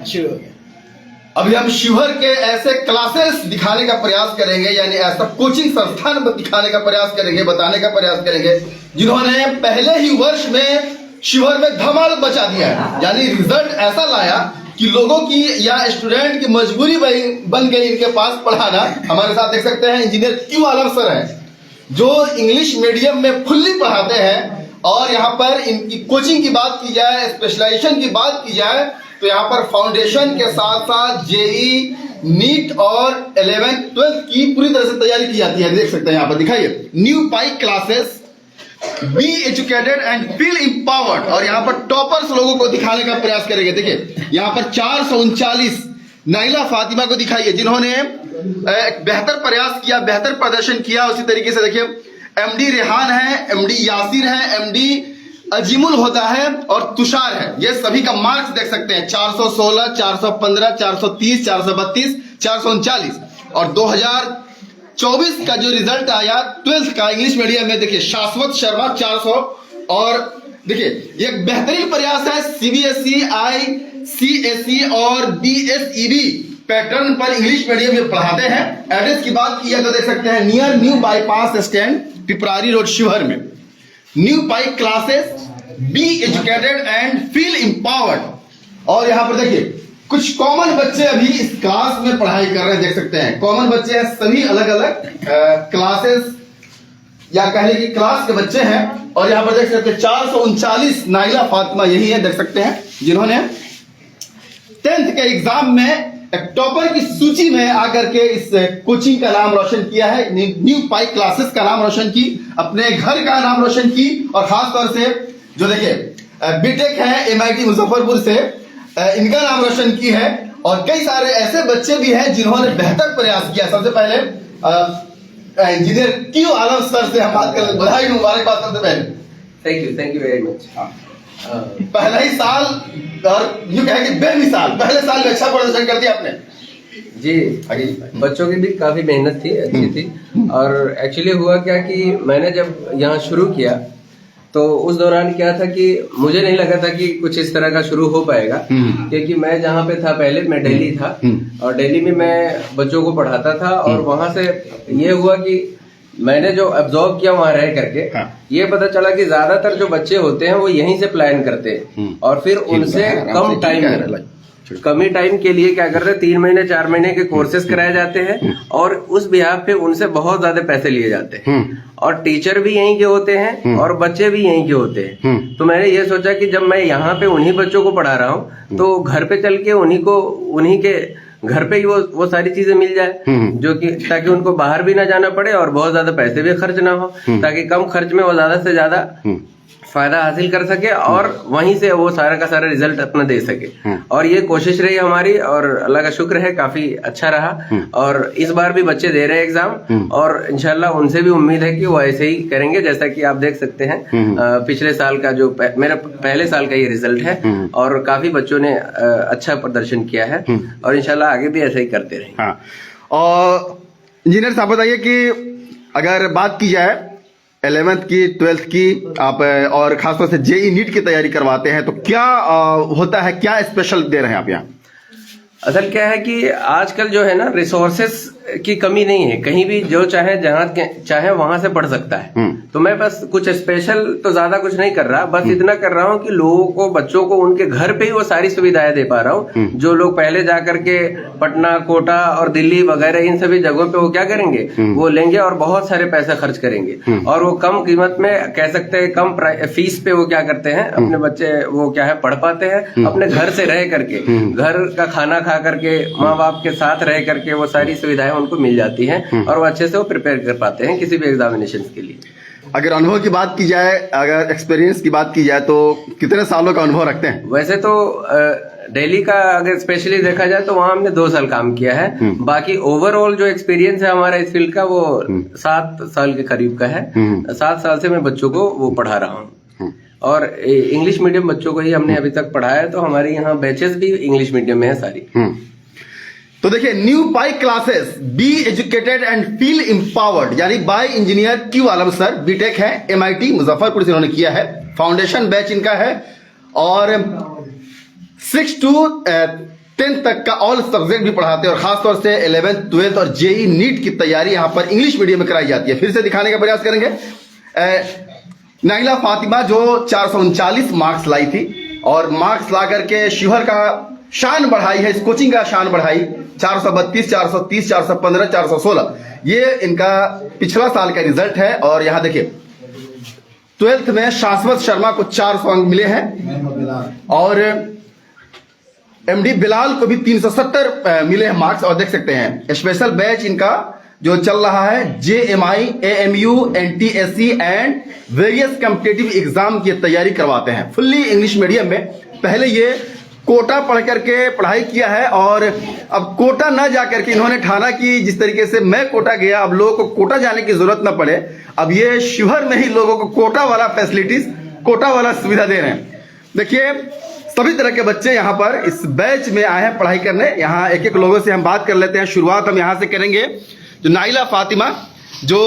शुरू हो गया। अभी हम शिवहर के ऐसे क्लासेस दिखाने का प्रयास करेंगे, यानी ऐसा कोचिंग संस्थान दिखाने का प्रयास करेंगे, बताने का प्रयास करेंगे जिन्होंने पहले ही वर्ष में शिवहर में धमाल मचा दिया है। यानी रिजल्ट ऐसा लाया कि लोगों की या स्टूडेंट की मजबूरी बन गई इनके पास पढ़ाना। हमारे साथ देख सकते हैं इंजीनियर क्यू आलम सर हैं, जो इंग्लिश मीडियम में फुल्ली पढ़ाते हैं। और यहाँ पर इनकी कोचिंग की बात की जाए, स्पेशलाइजेशन की बात की जाए, तो यहाँ पर फाउंडेशन के साथ साथ जेई, नीट और 11th 12th की पूरी तरह से तैयारी की जाती है। देख सकते हैं यहाँ पर, दिखाइए, new pike classes, be educated and feel empowered. और यहाँ पर टॉपर्स लोगों को दिखाने का प्रयास करेंगे। देखिए यहाँ पर 439 नाइला फातिमा को दिखाइए, जिन्होंने बेहतर प्रयास किया, बेहतर प्रदर्शन किया। उसी तरीके से देखिए एमडी रेहान है, एमडी यासिर है, एमडी अजीमुल होता है और तुषार है। ये सभी का मार्क्स देख सकते हैं, 416, 415, 430, 432, 439। और 2024 का जो रिजल्ट आया 12th का इंग्लिश मीडियम में, देखिए शाश्वत शर्मा 400। और देखिए ये एक बेहतरीन प्रयास है, सीबीएसई, आईसीएसई और बीएसईबी पैटर्न पर इंग्लिश मीडियम में पढ़ाते हैं। एड्रेस की बात की जाए तो देख सकते हैं near new bypass stand, Piprari road, Sheohar में new pike classes, be educated and feel empowered. और यहां पर देखिए कुछ कॉमन बच्चे अभी इस क्लास में पढ़ाई कर रहे हैं, देख सकते हैं। कॉमन बच्चे हैं, सभी अलग अलग क्लासेस या कह लें कि क्लास के बच्चे हैं। और यहां पर देख सकते हैं 439 नाइला फातिमा यही है, देख सकते हैं, जिन्होंने 10th के एग्जाम में टॉपर की सूची में आकर के इस कोचिंग का नाम रोशन किया है, न्यू पाइक क्लासेस का नाम रोशन की, अपने घर का नाम रोशन की। और खास तौर से जो देखिए बीटेक है एमआईटी मुजफ्फरपुर से, इनका नाम रोशन की है। और कई सारे ऐसे बच्चे भी हैं जिन्होंने बेहतर प्रयास किया। सबसे पहले इंजीनियर क्यू आलम सर से हम बात करें, बधाई मुबारकबाद सबसे पहले। Thank you very much. पहला ही साल और यूं कहें कि बेमिसाल पहले साल में अच्छा प्रदर्शन कर दिया आपने जी। बच्चों की भी काफी मेहनत थी, अच्छी थी। और एक्चुअली हुआ क्या कि मैंने जब यहाँ शुरू किया तो उस दौरान क्या था कि मुझे नहीं लगा था कि कुछ इस तरह का शुरू हो पाएगा, क्योंकि मैं जहाँ पे था पहले मैं दिल्ली था और दिल्ली में मैं बच्चों को पढ़ाता था। और वहां से ये हुआ कि मैंने जो ऑब्जर्व किया वहां रह करके, ये पता चला कि ज्यादातर जो बच्चे होते हैं वो यहीं से प्लान करते हैं और फिर उनसे कम ही टाइम के लिए क्या करते हैं, 3 महीने 4 महीने के कोर्सेज कराए जाते हैं और उस बिहाफ पे उनसे बहुत ज्यादा पैसे लिए जाते हैं। और टीचर भी यहीं के होते हैं और बच्चे भी यहीं के होते हैं। तो मैंने ये सोचा कि जब मैं यहाँ पे उन्हीं बच्चों को पढ़ा रहा हूँ तो घर पे चल के उन्हीं के घर पे ही वो सारी चीजें मिल जाए, जो कि ताकि उनको बाहर भी ना जाना पड़े और बहुत ज्यादा पैसे भी खर्च ना हो, ताकि कम खर्च में वो ज्यादा से ज्यादा फायदा हासिल कर सके और वहीं से वो सारा का सारा रिजल्ट अपना दे सके। और ये कोशिश रही हमारी और अल्लाह का शुक्र है काफी अच्छा रहा। और इस बार भी बच्चे दे रहे हैं एग्जाम और इंशाल्लाह उनसे भी उम्मीद है कि वो ऐसे ही करेंगे जैसा कि आप देख सकते हैं। पिछले साल का जो मेरा पहले साल का ये रिजल्ट है और काफी बच्चों ने अच्छा प्रदर्शन किया है और इंशाल्लाह आगे भी ऐसे ही करते रहेंगे। और इंजीनियर साहब बताइए कि अगर बात की जाए 11th की 12th की आप और खासतौर से जेई नीट की तैयारी करवाते हैं, तो क्या होता है, क्या स्पेशल दे रहे हैं आप यहाँ? असल क्या है कि आजकल जो है ना रिसोर्सेस की कमी नहीं है, कहीं भी जो चाहे जहाँ चाहे वहां से पढ़ सकता है। तो मैं बस कुछ स्पेशल तो ज्यादा कुछ नहीं कर रहा, बस इतना कर रहा हूँ कि लोगों को, बच्चों को उनके घर पे ही वो सारी सुविधाएं दे पा रहा हूँ। जो लोग पहले जा करके पटना, कोटा और दिल्ली वगैरह इन सभी जगहों पे वो क्या करेंगे, वो लेंगे और बहुत सारे पैसे खर्च करेंगे और वो कम कीमत में, कह सकते हैं कम फीस पे वो क्या करते हैं, अपने बच्चे वो क्या है पढ़ पाते हैं अपने घर से रह करके, घर का खाना खा करके, माँ बाप के साथ रह करके वो सारी सुविधाएं उनको मिल जाती हैं और वो अच्छे से वो प्रिपेयर कर पाते हैं किसी भी एग्जामिनेशन के लिए। अगर अनुभव की बात की जाए, अगर एक्सपीरियंस की बात की जाए, तो कितने सालों का अनुभव रखते हैं? वैसे तो दिल्ली का अगर स्पेशली देखा जाए तो वहाँ हमने 2 साल काम किया है। बाकी ओवरऑल जो एक्सपीरियंस है हमारा इस फील्ड का वो 7 साल के करीब का है। 7 साल से मैं बच्चों को वो पढ़ा रहा हूँ और इंग्लिश मीडियम बच्चों को ही हमने अभी तक पढ़ाया है। तो हमारे यहाँ बैचेस भी इंग्लिश मीडियम में है सारी। तो देखिए new pike classes, be educated and feel empowered, यानी by engineer Q Alam sir, BTech है एमआईटी मुजफ्फरपुर से इन्होंने किया है। फाउंडेशन बैच इनका है और 6 to 10th तक का ऑल सब्जेक्ट भी पढ़ाते हैं और खासतौर से 11th 12th और जेई नीट की तैयारी यहाँ पर इंग्लिश मीडियम में कराई जाती है। फिर से दिखाने का प्रयास करेंगे नाइला फातिमा जो 439 मार्क्स लाई थी और मार्क्स ला करके शिवहर का शान बढ़ाई है, इस कोचिंग का शान बढ़ाई। 432, 430, 415, 416 ये इनका पिछला साल का रिजल्ट है। और यहाँ देखिए 12th में शाश्वत शर्मा को 400 अंक मिले हैं और एमडी बिलाल को भी 370 मिले हैं मार्क्स। और देख सकते हैं स्पेशल बैच इनका जो चल रहा है JMI, AMU, NTSC and various competitive exam की तैयारी करवाते हैं फुल्ली इंग्लिश मीडियम में। पहले ये कोटा पढ़ करके पढ़ाई किया है और अब कोटा ना जा करके इन्होंने ठाना कि जिस तरीके से मैं कोटा गया अब लोगों को कोटा जाने की जरूरत ना पड़े, अब ये शिवहर में ही लोगों को कोटा वाला फैसिलिटीज, कोटा वाला सुविधा दे रहे हैं। देखिए सभी तरह के बच्चे यहाँ पर इस बैच में आए हैं पढ़ाई करने। यहाँ एक एक लोगों से हम बात कर लेते हैं। शुरुआत हम यहाँ से करेंगे जो नाइला फातिमा जो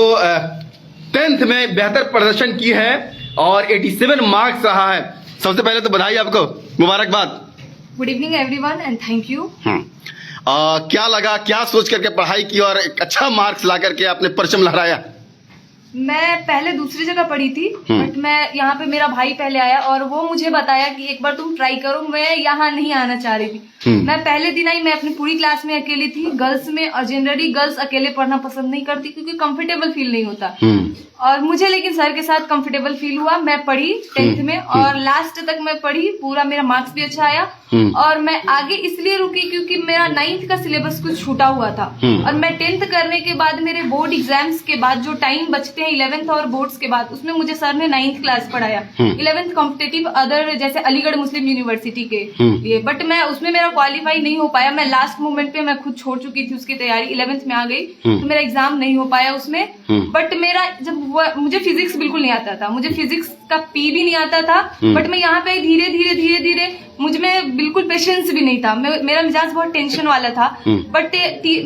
10th में बेहतर प्रदर्शन की है और 87 मार्क्स रहा है। सबसे पहले तो बधाई आपको, मुबारकबाद। Good evening everyone and thank you. क्या लगा, क्या सोच करके पढ़ाई की और एक अच्छा मार्क्स ला करके आपने परचम लहराया? मैं पहले दूसरी जगह पढ़ी थी बट मैं यहाँ पे मेरा भाई पहले आया और वो मुझे बताया कि एक बार तुम ट्राई करो। मैं यहाँ नहीं आना चाह रही थी। मैं पहले दिन आई, मैं अपनी पूरी क्लास में अकेली थी गर्ल्स में और जनरली गर्ल्स अकेले पढ़ना पसंद नहीं करती क्योंकि कंफर्टेबल फील नहीं होता। और मुझे लेकिन सर के साथ कंफर्टेबल फील हुआ। मैं पढ़ी 10th में और लास्ट तक मैं पढ़ी, पूरा मेरा मार्क्स भी अच्छा आया। और मैं आगे इसलिए रुकी क्योंकि मेरा 9th का सिलेबस कुछ छूटा हुआ था और मैं 10th करने के बाद मेरे बोर्ड एग्जाम्स के बाद जो टाइम बचते हैं 11th और बोर्ड्स के बाद उसमें मुझे सर ने 9th क्लास पढ़ाया 11th कॉम्पिटिटिव अदर जैसे अलीगढ़ मुस्लिम यूनिवर्सिटी के लिए। बट मैं उसमें मेरा क्वालिफाई नहीं हो पाया। मैं लास्ट मोमेंट पे मैं खुद छोड़ चुकी थी उसकी तैयारी, 11th में आ गई तो मेरा एग्जाम नहीं हो पाया उसमें। बट मेरा जब मुझे फिजिक्स बिल्कुल नहीं आता था, मुझे फिजिक्स का पी भी नहीं आता था। बट मैं यहाँ पे धीरे धीरे मुझ में बिल्कुल पेशेंस भी नहीं था। मेरा मिजाज बहुत टेंशन वाला था। बट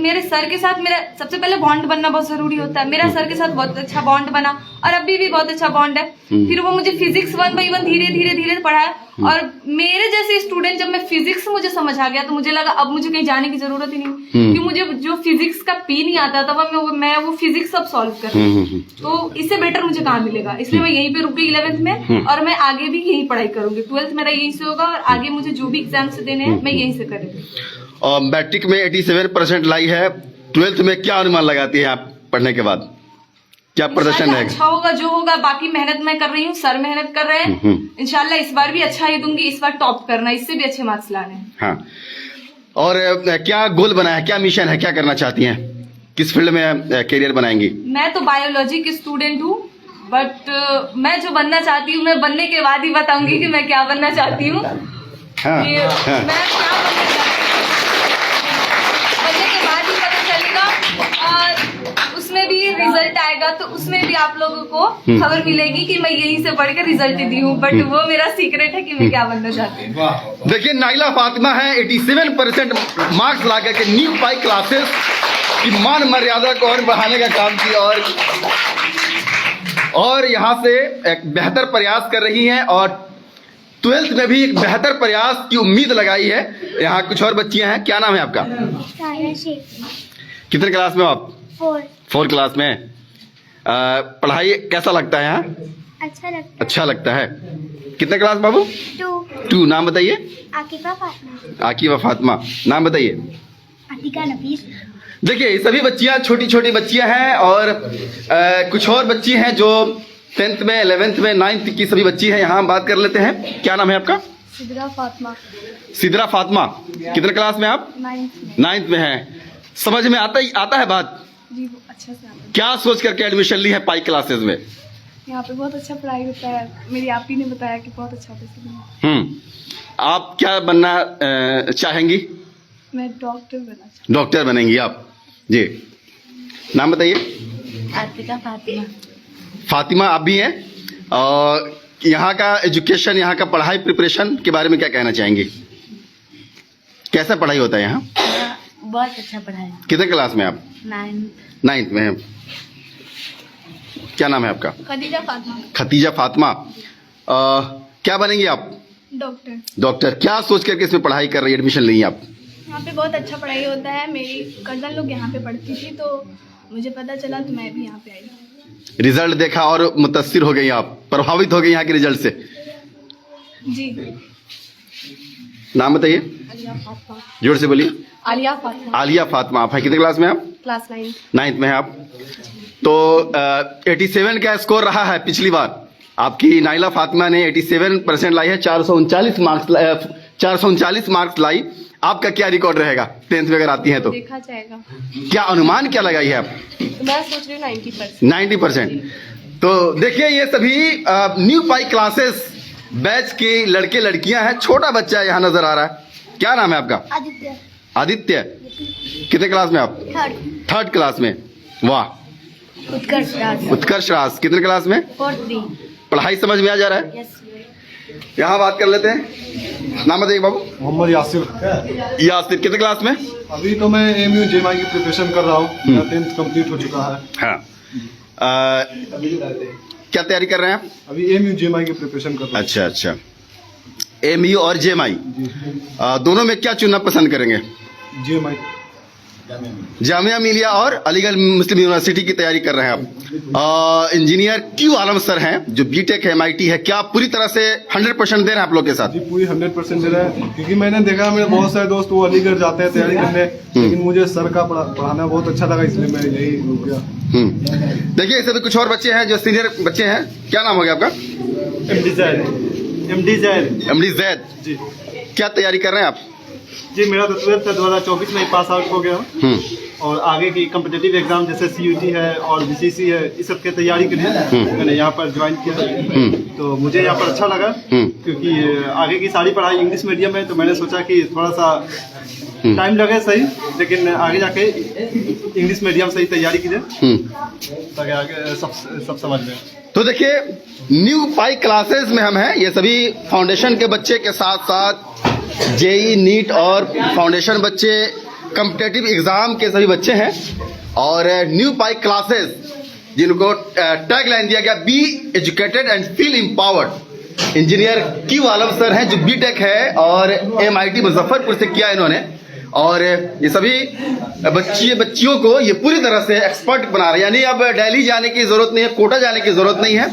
मेरे सर के साथ मेरा सबसे पहले बॉन्ड बनना बहुत जरूरी होता है। मेरा सर के साथ बहुत अच्छा बॉन्ड बना और अभी भी बहुत अच्छा बॉन्ड है। फिर वो मुझे फिजिक्स 1 by 1 धीरे पढ़ाया और मेरे जैसे स्टूडेंट जब मैं फिजिक्स मुझे समझ आ गया तो मुझे लगा अब मुझे कहीं जाने की जरूरत ही नहीं क्योंकि मुझे जो फिजिक्स का पी नहीं आता था मैं वो फिजिक्स सब सॉल्व कर रही हूँ। तो इससे बेटर मुझे कहाँ मिलेगा, इसलिए मैं यहीं पे रुकी 11th में और मैं आगे भी यही पढ़ाई करूंगी। 12th मेरा यहीं से होगा और आगे मुझे जो भी एग्जाम से देने हैं मैं यहीं से करूंगी। और मैट्रिक में 87% लाई है, 12th में क्या अनुमान लगाती है आप पढ़ने के बाद, क्या प्रदर्शन है? अच्छा होगा जो होगा, बाकी मेहनत मैं कर रही हूँ, सर मेहनत कर रहे हैं। इंशाल्लाह इस बार भी अच्छा ही दूंगी, इस बार टॉप करना, इससे भी अच्छे मार्क्स लाने हैं। हाँ। और क्या गोल बना है, क्या मिशन है, क्या करना चाहती हैं, किस फील्ड में करियर बनाएंगी? मैं तो बायोलॉजी की स्टूडेंट हूँ बट मैं जो बनना चाहती हूँ मैं बनने के बाद ही बताऊंगी कि मैं क्या बनना चाहती हूँ। हाँ, मैं क्या बनने के बाद ही पता चलेगा और उसमें भी रिजल्ट आएगा तो उसमें भी आप लोगों को खबर मिलेगी कि मैं यहीं से पढ़कर रिजल्ट दी हूँ। बट वो मेरा सीक्रेट है कि मैं क्या बनना चाहती हूँ। देखिए नाइला फातिमा है 87% मार्क्स ला करके न्यू पाई क्लासेस की मान मर्यादा को और बढ़ाने का काम किया और यहाँ से एक बेहतर प्रयास कर रही हैं और 12th में भी एक बेहतर प्रयास की उम्मीद लगाई है। यहाँ कुछ और बच्चियां हैं, क्या नाम है आपका? कितने क्लास में हो आप? 4 क्लास में। पढ़ाई कैसा लगता है यहाँ? अच्छा लगता है। कितने क्लास बाबू? 2। नाम बताइए। आकिबा फातिमा। नाम बताइए। अतिका नफीस। देखिए सभी बच्चियां छोटी छोटी बच्चियां हैं और कुछ और बच्ची हैं जो 10th में 11th में 9th की सभी बच्ची हैं। यहाँ हम बात कर लेते हैं। क्या नाम है आपका? सिदरा फातिमा। सिदरा फातिमा। कितने क्लास में आप? 9th में हैं। समझ में आता है बात? जी अच्छा से आता है। क्या सोच करके एडमिशन ली है पाई क्लासेस में? यहाँ पे बहुत अच्छा पढ़ाई होता है, मेरी आप ही ने बताया कि बहुत अच्छा होता है। आप क्या बनना चाहेंगी? मैं डॉक्टर बनना चाहती। डॉक्टर बनेंगी आप जी। नाम बताइए। आतिका फातिमा। फातिमा आप भी हैं और यहाँ का एजुकेशन, यहाँ का पढ़ाई प्रिपरेशन के बारे में क्या कहना चाहेंगी? कैसा पढ़ाई होता है यहाँ? बहुत अच्छा पढ़ाई। कितने क्लास में आप? 9th में हैं। क्या नाम है आपका? खदीजा फातिमा। खतीजा फातिमा। क्या बनेंगी आप? डॉक्टर। डॉक्टर। क्या सोच करके इसमें पढ़ाई कर रही है, एडमिशन ली आप? यहाँ पे बहुत अच्छा पढ़ाई होता है। मेरी कज़न लोग यहाँ पे पढ़ती थी तो मुझे पता चला तो मैं भी यहाँ पे आई। रिजल्ट देखा और मुतासिर हो गई, आप प्रभावित हो गई यहाँ के रिजल्ट से? जी। नाम बताइए, आलिया फातिमा। जोर से बोलिए। आलिया फातिमा। आलिया फातिमा। आप कितने क्लास में आप? क्लास 9। 9th में है आप। तो 87 का स्कोर रहा है पिछली बार आपकी। नाइला फातिमा ने 87% लाई है, 439 मार्क्स लाई। आपका क्या रिकॉर्ड रहेगा 10th में अगर आती हैं तो? देखा जाएगा। क्या अनुमान क्या लगाई है आप? तो मैं सोच रही हूँ 90%। 90%। तो देखिए ये सभी न्यू पाई क्लासेस बैच के लड़के लड़कियां हैं। छोटा बच्चा यहाँ नजर आ रहा है। क्या नाम है आपका? आदित्य। आदित्य। कितने क्लास में आप? 3rd क्लास में। वाह। उत्कर्ष राज। उत्कर्ष राज कितने क्लास में? 4th B। पढ़ाई समझ में आ जा रहा है? यस। यहाँ बात कर लेते हैं। नाम बताइए बाबू। मोहम्मद यासिर। यासिर कितने क्लास में? अभी तो मैं AMU JMI की प्रिपरेशन कर रहा हूँ। मेरा 10th कंप्लीट हो चुका है। हाँ। क्या तैयारी कर रहे हैं आप? अभी AMU JMI की प्रिपरेशन कर रहा हूँ। अच्छा। AMU और JMI दोनों में क्या चुनना पसंद करेंगे? JMI। जामिया मिलिया और अलीगढ़ मुस्लिम यूनिवर्सिटी की तैयारी कर रहे हैं आप। इंजीनियर क्यू आलम सर हैं जो BTech है, MIT है। क्या पूरी तरह से 100% दे रहे हैं आप लोग के साथ? जी पूरी 100% दे रहा है, क्योंकि मैंने देखा मेरे बहुत सारे दोस्त वो अलीगढ़ जाते हैं तैयारी करने, लेकिन मुझे सर का पढ़ाना बहुत अच्छा लगा, इसलिए मैं यही रुक गया। देखिए ऐसे भी कुछ और बच्चे हैं जो सीनियर बच्चे हैं। क्या नाम हो गया आपका? MD जैद। जी। क्या तैयारी कर रहे हैं आप? जी मेरा तो 12th 2024 में पास आउट हो गया हूँ, और आगे की कम्पिटिटिव एग्जाम जैसे CUT है और BCC है, इस सब की तैयारी के लिए मैंने यहाँ पर ज्वाइन किया। तो मुझे यहाँ पर अच्छा लगा, क्योंकि आगे की सारी पढ़ाई इंग्लिश मीडियम है, तो मैंने सोचा कि थोड़ा सा टाइम लगे सही, लेकिन आगे जाके इंग्लिश मीडियम से ही तैयारी कीजिए ताकि आगे सब समझ में। तो देखिए न्यू पाई क्लासेस में हम हैं। ये सभी फाउंडेशन के बच्चे के साथ साथ JEE नीट और फाउंडेशन बच्चे, कम्पिटेटिव एग्जाम के सभी बच्चे हैं। और न्यू पाई क्लासेस जिनको टैग लाइन दिया गया, B educated and feel empowered. Engineer Q Alam sir हैं जो BTech है और MIT मुजफ्फरपुर से किया इन्होंने। और ये सभी बच्चियों को ये पूरी तरह से एक्सपर्ट बना रहे हैं। यानी अब दिल्ली जाने की जरूरत नहीं है, कोटा जाने की जरूरत नहीं है।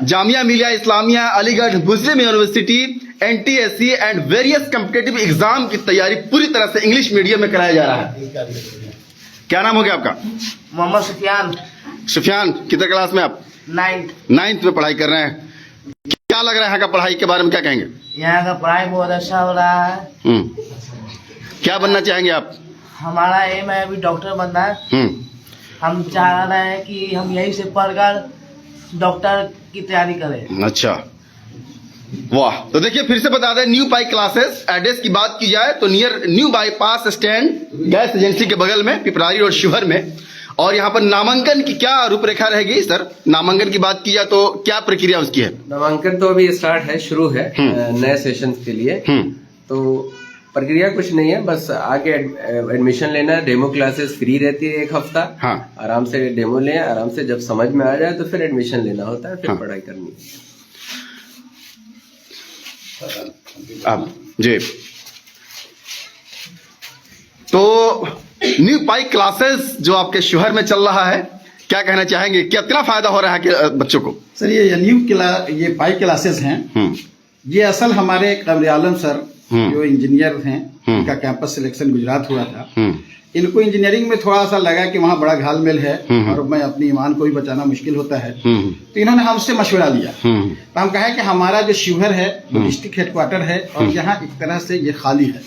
Jamia Millia Islamia, Aligarh Muslim University, NTSC and various competitive exam की तैयारी पूरी तरह से इंग्लिश मीडियम में कराया जा रहा है। क्या नाम हो गया आपका? मोहम्मद सुफियान। सुफियान कितने क्लास में आप? 9th में पढ़ाई कर रहे हैं। क्या लग रहा है यहाँ का पढ़ाई के बारे में, क्या कहेंगे? यहाँ का पढ़ाई बहुत अच्छा हो रहा है। क्या बनना चाहेंगे आप? हमारा एम है अभी डॉक्टर बनना है। हम चाह रहे हैं कि हम यही से पढ़कर डॉक्टर की तैयारी करें। अच्छा, वाह। तो देखिए फिर से बता दें, न्यू पाई क्लासेस एड्रेस की बात की जाए तो near new bypass stand gas agency के बगल में, पिपरारी रोड शिवहर में। और यहाँ पर नामांकन की क्या रूपरेखा रहेगी सर? नामांकन की बात की जाए तो क्या प्रक्रिया उसकी है? नामांकन तो अभी स्टार्ट है, शुरू है नए सेशन के लिए। तो प्रक्रिया कुछ नहीं है, बस आके एडमिशन लेना है। डेमो क्लासेस फ्री रहती है 1 हफ्ता। हाँ। आराम से डेमो लें, आराम से जब समझ में आ जाए तो फिर एडमिशन लेना होता है, फिर हाँ। पढ़ाई करनी है। अब जी, तो न्यू पाई क्लासेस जो आपके शिवहर में चल रहा है, क्या कहना चाहेंगे? कितना फायदा हो रहा है कि बच्चों को? सर ये पाई क्लासेस हैं। ये असल हमारे कमर आलम सर जो इंजीनियर हैं, इनका कैंपस सिलेक्शन गुजरात हुआ था। इनको इंजीनियरिंग में थोड़ा सा लगा कि वहाँ बड़ा घालमेल है और मैं अपनी ईमान को भी बचाना मुश्किल होता है, तो इन्होंने हमसे मशवरा लिया। तो हम कहे कि हमारा जो शिवहर है डिस्ट्रिक्ट हेडक्वार्टर है और यहाँ एक तरह से ये खाली है,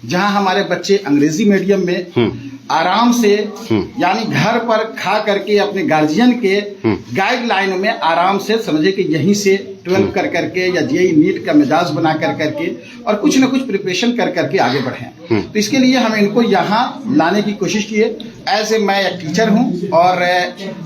जहाँ हमारे बच्चे अंग्रेजी मीडियम में आराम से, यानी घर पर खा करके अपने गार्जियन के गाइडलाइन में आराम से समझे कि यहीं से 12 कर करके या JEE नीट का मिजाज बना कर करके और कुछ न कुछ प्रिपरेशन कर करके आगे बढ़े। तो इसके लिए हम इनको यहाँ लाने की कोशिश किए। ऐसे मैं एक टीचर हूँ और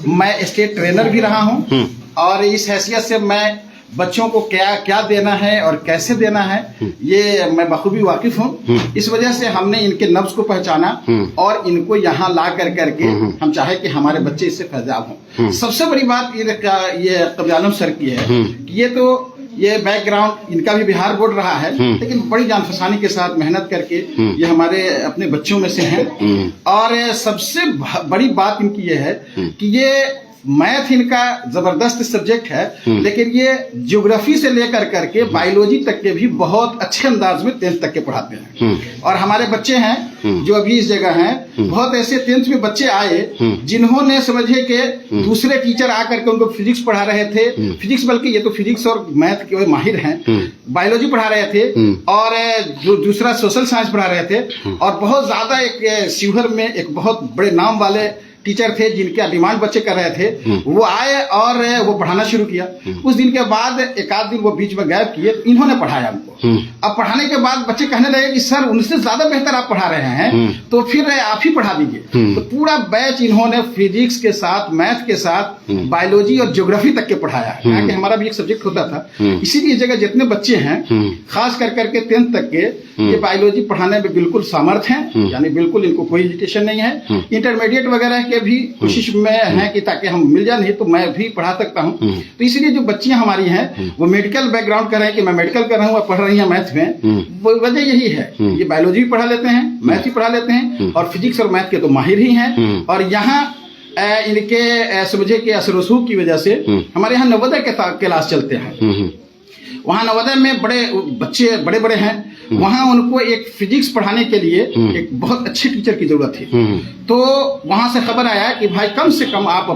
मैं स्टेट ट्रेनर भी रहा हूँ, और इस हैसियत से मैं बच्चों को क्या क्या देना है और कैसे देना है ये मैं बखूबी वाकिफ हूँ। इस वजह से हमने इनके नब्ज को पहचाना और इनको यहाँ ला कर करके हम चाहे कि हमारे बच्चे इससे फैजाब हों। सबसे बड़ी बात ये कमर आलम सर की है कि ये तो ये बैकग्राउंड इनका भी बिहार बोर्ड रहा है, लेकिन बड़ी जान फसानी के साथ मेहनत करके ये हमारे अपने बच्चों में से हैं। और सबसे बड़ी बात इनकी ये है कि ये मैथ इनका जबरदस्त सब्जेक्ट है, लेकिन ये ज्योग्राफी से लेकर करके बायोलॉजी तक के भी बहुत अच्छे अंदाज में 10th तक के पढ़ाते हैं। और हमारे बच्चे हैं जो अभी इस जगह हैं, बहुत ऐसे 10th में बच्चे आए जिन्होंने समझे कि दूसरे टीचर आकर के उनको फिजिक्स पढ़ा रहे थे, फिजिक्स बल्कि ये तो फिजिक्स और मैथ के माहिर हैं, बायोलॉजी पढ़ा रहे थे और जो दूसरा सोशल साइंस पढ़ा रहे थे। और बहुत ज्यादा एक शिवहर में एक बहुत बड़े नाम वाले टीचर थे जिनके डिमांड बच्चे कर रहे थे, वो आए और वो पढ़ाना शुरू किया। कुछ दिन के बाद एक आध दिन वो बीच में गायब किए, इन्होंने पढ़ाया हमको। अब पढ़ाने के बाद बच्चे कहने लगे कि सर उनसे ज्यादा बेहतर आप पढ़ा रहे हैं, तो फिर आप ही पढ़ा दीजिए। तो पूरा बैच इन्होंने फिजिक्स के साथ, मैथ के साथ, बायोलॉजी और ज्योग्राफी तक के पढ़ाया, क्योंकि हमारा भी एक सब्जेक्ट होता था। इसीलिए जगह जितने बच्चे हैं खास कर करके 10th तक के, ये बायोलॉजी पढ़ाने में बिल्कुल सामर्थ हैं, यानी बिल्कुल इनको कोई हेजिटेशन नहीं है। इंटरमीडिएट वगैरह के भी कोशिश में है कि ताकि हम मिल जाए, नहीं तो मैं भी पढ़ा सकता हूँ। तो इसीलिए जो बच्चियां हमारी हैं वो मेडिकल बैकग्राउंड कर रहे हैं कि मैं मेडिकल कर रहा हूँ और पढ़ रही हैं मैथ में, वो वजह यही है। ये बायोलॉजी भी पढ़ा लेते हैं, मैथ भी पढ़ा लेते हैं और फिजिक्स और मैथ के तो माहिर ही हैं। और यहाँ इनके समझे कि असर रसूख की वजह से हमारे यहाँ नवोदय के क्लास चलते हैं। वहाँ नवोदय में बड़े बच्चे बड़े बड़े हैं, वहाँ उनको एक फिजिक्स पढ़ाने के लिए एक बहुत अच्छे टीचर की जरूरत थी। तो वहाँ से खबर आया कि भाई कम से कम आप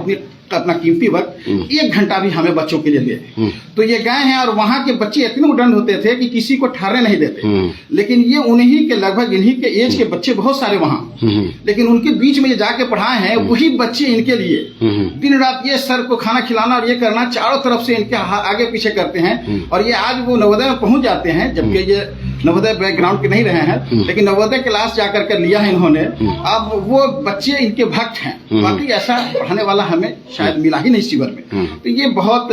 अपना कीमती वक्त 1 घंटा भी हमें बच्चों के लिए दे। तो ये गए हैं और वहाँ के बच्चे इतने उदंड होते थे कि किसी को ठहरने नहीं देते। लेकिन ये उन्हीं के लगभग इन्हीं के एज के बच्चे बहुत सारे वहाँ, लेकिन उनके बीच में ये जाके पढ़ाए हैं वही बच्चे इनके लिए दिन रात ये सर को खाना खिलाना और ये करना, चारों तरफ से इनके आगे पीछे करते हैं। और ये आज वो नवोदय में पहुंच जाते हैं, जबकि ये नवोदय बैकग्राउंड के नहीं रहे हैं, लेकिन नवोदय क्लास जाकर के लिया है इन्होंने। अब वो बच्चे इनके भक्त हैं, बाकी ऐसा पढ़ाने वाला हमें शायद मिला ही नहीं शिविर में। तो ये बहुत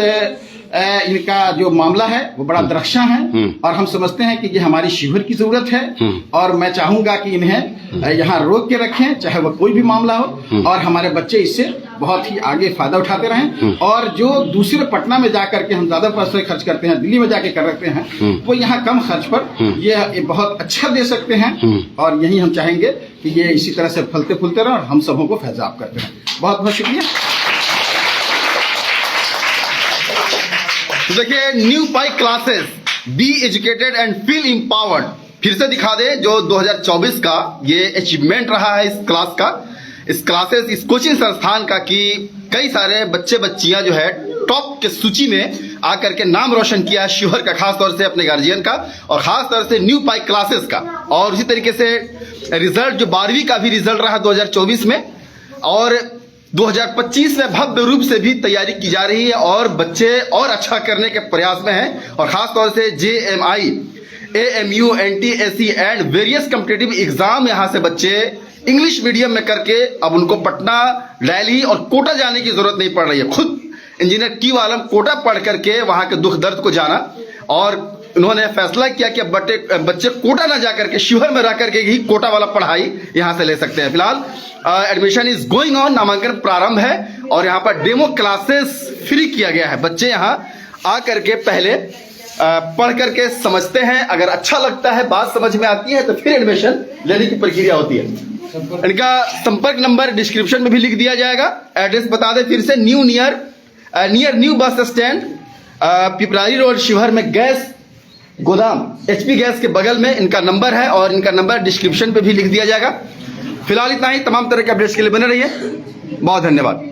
इनका जो मामला है वो बड़ा दरख्शां है और हम समझते हैं कि ये हमारी शिविर की जरूरत है। और मैं चाहूंगा कि इन्हें यहाँ रोक के रखें, चाहे वो कोई भी मामला हो, और हमारे बच्चे इससे बहुत ही आगे फायदा उठाते रहें। और जो दूसरे पटना में जाकर के हम ज्यादा पैसे खर्च करते हैं, दिल्ली में जाके कर रखते हैं, वो यहाँ कम खर्च पर ये बहुत अच्छा दे सकते हैं। और यही हम चाहेंगे कि ये इसी तरह से फलते फूलते रहें और हम सबों को फैजाब करते रहें। बहुत बहुत शुक्रिया। तो देखिए, new pi classes, be educated and feel empowered, फिर से दिखा दे जो 2024 का ये अचीवमेंट रहा है इस क्लास का, इस क्लासेस, इस कोचिंग संस्थान का, कि कई सारे बच्चे बच्चियां जो है टॉप के सूची में आकर के नाम रोशन किया है शिवहर का, खास तौर से अपने गार्जियन का और खास तौर से न्यू पाई क्लासेस का। और उसी तरीके से रिजल्ट जो 12वीं का भी रिजल्ट रहा 2024 में, और 2025 में भव्य रूप से भी तैयारी की जा रही है और बच्चे और अच्छा करने के प्रयास में हैं। और खास तौर से JMI, AMU, NTSE and various competitive exam यहाँ से बच्चे इंग्लिश मीडियम में करके अब उनको पटना, दिल्ली और कोटा जाने की जरूरत नहीं पड़ रही है। खुद इंजीनियर टी वालम कोटा पढ़ करके वहां के दुख दर्द को जाना और उन्होंने फैसला किया कि अब बच्चे कोटा ना जाकर के शिवहर में रह करके ही कोटा वाला पढ़ाई यहां से ले सकते हैं। फिलहाल एडमिशन इज गोइंग ऑन, नामांकन प्रारंभ है और यहाँ पर डेमो क्लासेस फ्री किया गया है। बच्चे यहाँ आ करके पहले पढ़ करके समझते हैं, अगर अच्छा लगता है, बात समझ में आती है तो फिर एडमिशन लेने की प्रक्रिया होती है। इनका संपर्क नंबर डिस्क्रिप्शन में भी लिख दिया जाएगा। एड्रेस बता दें फिर से, near new bus stand, Piprari road, Sheohar में गैस गोदाम HP गैस के बगल में इनका नंबर है और इनका नंबर डिस्क्रिप्शन पे भी लिख दिया जाएगा। फिलहाल इतना ही। तमाम तरह के अपडेट्स के लिए बने रहिए। बहुत धन्यवाद।